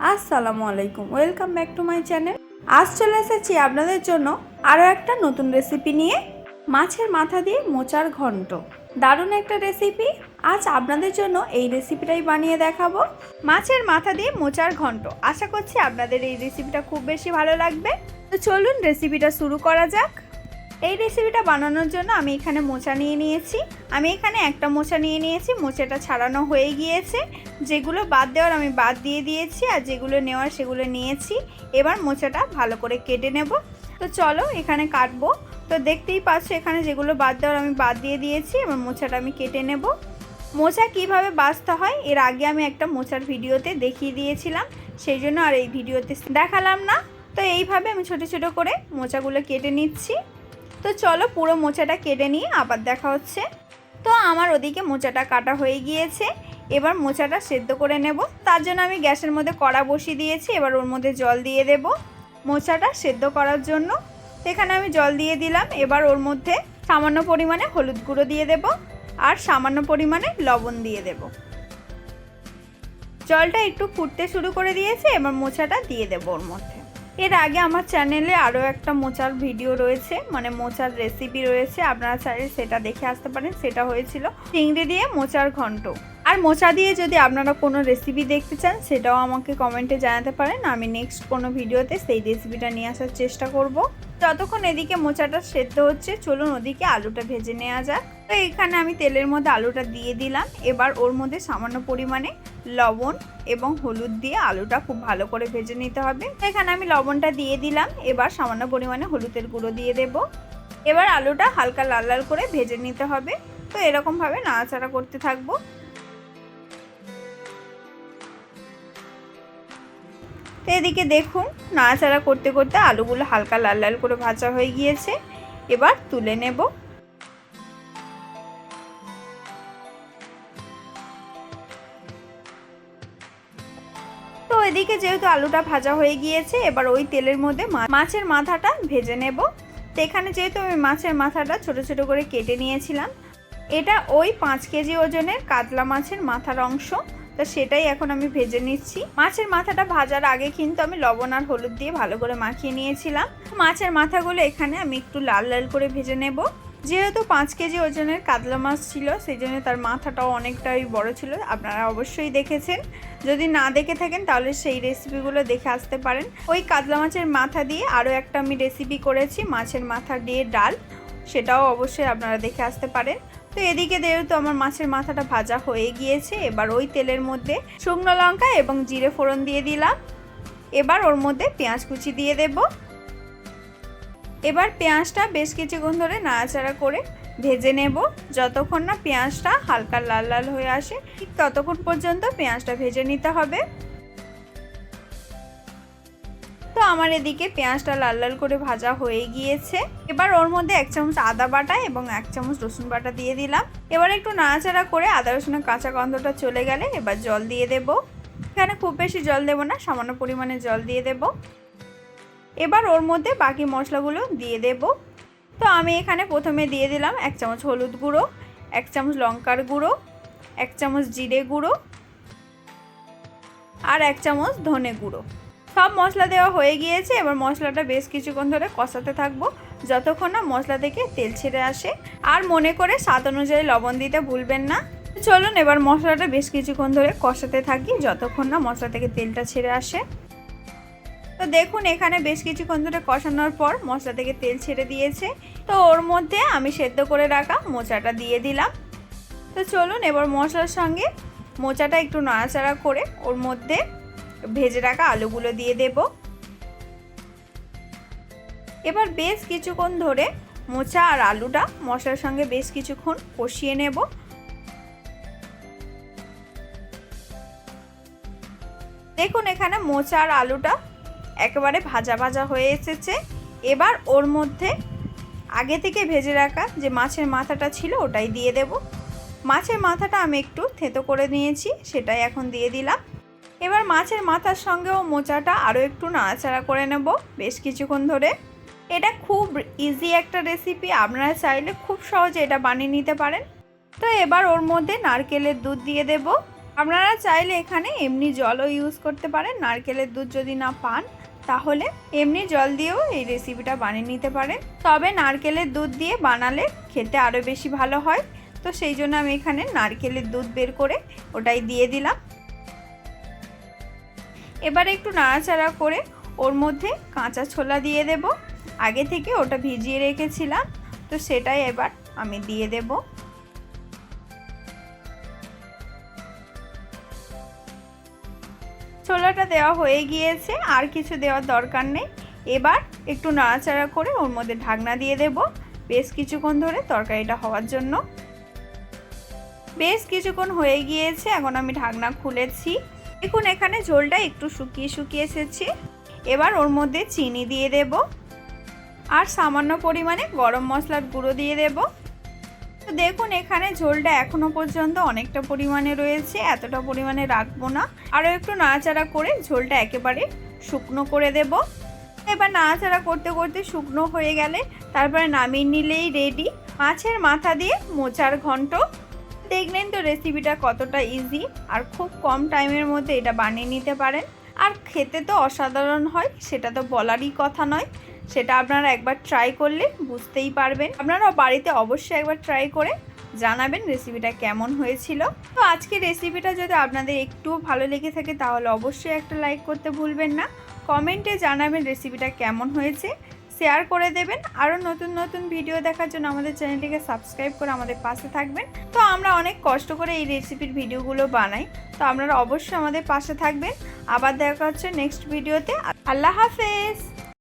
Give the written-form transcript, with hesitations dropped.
আসসালামু আলাইকুম, welcome back to my channel. আজ চলে এসেছি আপনাদের জন্য আরও একটা নতুন রেসিপি নিয়ে, মাছের মাথা দিয়ে মোচার ঘন্ট। দারুণ একটা রেসিপি। আজ আপনাদের জন্য এই রেসিপিটাই বানিয়ে দেখাবো, মাছের মাথা দিয়ে মোচার ঘন্ট। আশা করছি আপনাদের এই রেসিপিটা খুব বেশি ভালো লাগবে। তো চলুন রেসিপিটা শুরু করা যাক। এই রেসিপিটা বানানোর জন্য আমি এখানে মোচা নিয়ে নিয়েছি। আমি এখানে একটা মোচা নিয়ে নিয়েছি, মোচাটা ছাড়ানো হয়ে গিয়েছে। যেগুলো বাদ দেওয়ার আমি বাদ দিয়ে দিয়েছি, আর যেগুলো নেওয়ার সেগুলো নিয়েছি। এবার মোচাটা ভালো করে কেটে নেব। তো চলো এখানে কাটবো। তো দেখতেই পাচ্ছ এখানে যেগুলো বাদ দেওয়ার আমি বাদ দিয়ে দিয়েছি। এবার মোচাটা আমি কেটে নেব। মোচা কিভাবে বাছতে হয় এর আগে আমি একটা মোচার ভিডিওতে দেখিয়ে দিয়েছিলাম, সেই জন্য আর এই ভিডিওতে দেখালাম না। তো এইভাবে আমি ছোট ছোট করে মোচাগুলো কেটে নিচ্ছি। তো চলো পুরো মোচাটা কেটে নিয়ে আবার দেখা হচ্ছে। তো আমার ওদিকে মোচাটা কাটা হয়ে গিয়েছে। এবার মোচাটা সেদ্ধ করে নেব। তার জন্য আমি গ্যাসের মধ্যে কড়া বসিয়ে দিয়েছি। এবার ওর মধ্যে জল দিয়ে দেব মোচাটা সেদ্ধ করার জন্য। এখানে আমি জল দিয়ে দিলাম। এবার ওর মধ্যে সামান্য পরিমাণে হলুদ গুঁড়ো দিয়ে দেব, আর সামান্য পরিমাণে লবণ দিয়ে দেব। জলটা একটু ফুটতে শুরু করে দিয়েছে। এবার মোচাটা দিয়ে দেব ওর মধ্যে। এর আগে আমার চ্যানেলে আরও একটা মোচার ভিডিও রয়েছে, মানে মোচার রেসিপি রয়েছে, আপনারা চাইলে সেটা দেখে আসতে পারেন। সেটা হয়েছিল চিংড়ি দিয়ে মোচার ঘন্ট। আর মোচা দিয়ে যদি আপনারা কোনো রেসিপি দেখতে চান সেটাও আমাকে কমেন্টে জানাতে পারেন। আমি নেক্সট কোনো ভিডিওতে সেই রেসিপিটা নিয়ে আসার চেষ্টা করব। যতক্ষণ এদিকে মোচাটা সেদ্ধ হচ্ছে, চলুন ওদিকে আলুটা ভেজে নেওয়া যাক। তো এখানে আমি তেলের মধ্যে আলুটা দিয়ে দিলাম। এবার ওর মধ্যে সামান্য পরিমাণে লবণ এবং হলুদ দিয়ে আলুটা খুব ভালো করে ভেজে নিতে হবে। এখানে আমি লবণটা দিয়ে দিলাম। এবার সামান্য পরিমাণে হলুদের গুঁড়ো দিয়ে দেব। এবার আলুটা হালকা লাল লাল করে ভেজে নিতে হবে। তো এরকমভাবে নাড়াচাড়া করতে থাকবো। তো এদিকে দেখুন নাড়াচাড়া করতে করতে আলুগুলো হালকা লাল লাল করে ভাজা হয়ে গিয়েছে। এবার তুলে নেব। তো এদিকে যেহেতু আলুটা ভাজা হয়ে গিয়েছে, এবার ওই তেলের মধ্যে মাছের মাথাটা ভেজে নেব। তো এখানে যেহেতু আমি মাছের মাথাটা ছোট ছোট করে কেটে নিয়েছিলাম, এটা ওই 5 কেজি ওজনের কাতলা মাছের মাথার অংশ। তো সেটাই এখন আমি ভেজে নিচ্ছি। মাছের মাথাটা ভাজার আগে কিন্তু আমি লবণ আর হলুদ দিয়ে ভালো করে মাখিয়ে নিয়েছিলাম। মাছের মাথাগুলো এখানে আমি একটু লাল লাল করে ভেজে নেব। যেহেতু 5 কেজি ওজনের কাতলা মাছ ছিল, সেই জন্য তার মাথাটাও অনেকটাই বড় ছিল। আপনারা অবশ্যই দেখেছেন, যদি না দেখে থাকেন তাহলে সেই রেসিপিগুলো দেখে আসতে পারেন। ওই কাতলা মাছের মাথা দিয়ে আরও একটা আমি রেসিপি করেছি, মাছের মাথা দিয়ে ডাল, সেটাও অবশ্যই আপনারা দেখে আসতে পারেন। তো এদিকে যেহেতু আমার মাছের মাথাটা ভাজা হয়ে গিয়েছে, এবার ওই তেলের মধ্যে শুকনো লঙ্কা এবং জিরে ফোড়ন দিয়ে দিলাম। এবার ওর মধ্যে পেঁয়াজ কুচি দিয়ে দেব। এবার পেঁয়াজটা বেশ কিছুক্ষণ ধরে নাড়াচাড়া করে ভেজে নেব। যতক্ষণ না পেঁয়াজটা হালকা লাল লাল হয়ে আসে, ঠিক ততক্ষণ পর্যন্ত পেঁয়াজটা ভেজে নিতে হবে। তো আমার এদিকে পেঁয়াজটা লাল লাল করে ভাজা হয়ে গিয়েছে। এবার ওর মধ্যে 1 চামচ আদা বাটা এবং 1 চামচ রসুন বাটা দিয়ে দিলাম। এবার একটু নাড়াচাড়া করে আদা রসুনের কাঁচা গন্ধটা চলে গেলে এবার জল দিয়ে দেব। এখানে খুব বেশি জল দেব না, সামান্য পরিমাণে জল দিয়ে দেব। এবার ওর মধ্যে বাকি মশলাগুলো দিয়ে দেব। তো আমি এখানে প্রথমে দিয়ে দিলাম 1 চামচ হলুদ গুঁড়ো, 1 চামচ লঙ্কার গুঁড়ো, 1 চামচ জিরে গুঁড়ো, আর 1 চামচ ধনে গুঁড়ো। সব মশলা দেওয়া হয়ে গিয়েছে। এবার মশলাটা বেশ কিছুক্ষণ ধরে কষাতে থাকবো, যতক্ষণ না মশলা থেকে তেল ছেড়ে আসে। আর মনে করে স্বাদ অনুযায়ী লবণ দিতে ভুলবেন না। চলুন এবার মশলাটা বেশ কিছুক্ষণ ধরে কষাতে থাকি, যতক্ষণ না মশলা থেকে তেলটা ছেড়ে আসে। তো দেখুন এখানে বেশ কিছুক্ষণ ধরে কষানোর পর মশলা থেকে তেল ছেড়ে দিয়েছে। তো ওর মধ্যে আমি সেদ্ধ করে রাখা মোচাটা দিয়ে দিলাম। তো চলুন এবার মশলার সঙ্গে মোচাটা একটু নাড়াচাড়া করে ওর মধ্যে ভেজে রাখা আলুগুলো দিয়ে দেব। এবার বেশ কিছুক্ষণ ধরে মোচা আর আলুটা মশলার সঙ্গে বেশ কিছুক্ষণ কষিয়ে নেব। দেখুন এখানে মোচা আর আলুটা একেবারে ভাজা ভাজা হয়ে এসেছে। এবার ওর মধ্যে আগে থেকে ভেজে রাখা যে মাছের মাথাটা ছিল ওটাই দিয়ে দেব। মাছের মাথাটা আমি একটু থেতো করে নিয়েছি, সেটাই এখন দিয়ে দিলাম। এবার মাছের মাথার সঙ্গেও মোচাটা আরও একটু নাড়াচাড়া করে নেব বেশ কিছুক্ষণ ধরে। এটা খুব ইজি একটা রেসিপি, আপনারা চাইলে খুব সহজে এটা বানিয়ে নিতে পারেন। তো এবার ওর মধ্যে নারকেলের দুধ দিয়ে দেব। আপনারা চাইলে এখানে এমনি জলও ইউজ করতে পারেন। নারকেলের দুধ যদি না পান তাহলে এমনি জল দিয়েও এই রেসিপিটা বানিয়ে নিতে পারেন। তবে নারকেলের দুধ দিয়ে বানালে খেতে আরও বেশি ভালো হয়, তো সেই জন্য আমি এখানে নারকেলের দুধ বের করে ওটাই দিয়ে দিলাম। এবার একটু নাড়াচাড়া করে ওর মধ্যে কাঁচা ছোলা দিয়ে দেব। আগে থেকে ওটা ভিজিয়ে রেখেছিলাম, তো সেটাই এবার আমি দিয়ে দেব। ছোলাটা দেওয়া হয়ে গিয়েছে, আর কিছু দেওয়ার দরকার নেই। এবার একটু নাড়াচাড়া করে ওর মধ্যে ঢাকনা দিয়ে দেব বেশ কিছুক্ষণ ধরে তরকারিটা হওয়ার জন্য। বেশ কিছুক্ষণ হয়ে গিয়েছে, এখন আমি ঢাকনা খুলেছি। দেখুন এখানে ঝোলটা একটু শুকিয়ে শুকিয়ে এসেছে। এবার ওর মধ্যে চিনি দিয়ে দেব আর সামান্য পরিমাণে গরম মশলার গুঁড়ো দিয়ে দেব। তো দেখুন এখানে ঝোলটা এখনো পর্যন্ত অনেকটা পরিমাণে রয়েছে, এতটা পরিমাণে রাখবো না। আরও একটু নাড়াচাড়া করে ঝোলটা একেবারে শুকনো করে দেব। এবার নাড়াচাড়া করতে করতে শুকনো হয়ে গেলে তারপরে নামিয়ে নিলেই রেডি মাছের মাথা দিয়ে মোচার ঘন্ট। দেখলেন তো রেসিপিটা কতটা ইজি, আর খুব কম টাইমের মধ্যে এটা বানিয়ে নিতে পারেন। আর খেতে তো অসাধারণ হয়, সেটা তো বলারই কথা নয়। সেটা আপনারা একবার ট্রাই করলে বুঝতেই পারবেন। আপনারা বাড়িতে অবশ্যই একবার ট্রাই করে জানাবেন রেসিপিটা কেমন হয়েছিল। তো আজকের রেসিপিটা যদি আপনাদের একটুও ভালো লেগে থাকে তাহলে অবশ্যই একটা লাইক করতে ভুলবেন না। কমেন্টে জানাবেন রেসিপিটা কেমন হয়েছে, শেয়ার করে দেবেন। আরও নতুন নতুন ভিডিও দেখার জন্য আমাদের চ্যানেলটিকে সাবস্ক্রাইব করে আমাদের পাশে থাকবেন। তো আমরা অনেক কষ্ট করে এই রেসিপির ভিডিওগুলো বানাই, তো আপনারা অবশ্যই আমাদের পাশে থাকবেন। আবার দেখা হচ্ছে নেক্সট ভিডিওতে। আল্লাহ হাফেজ।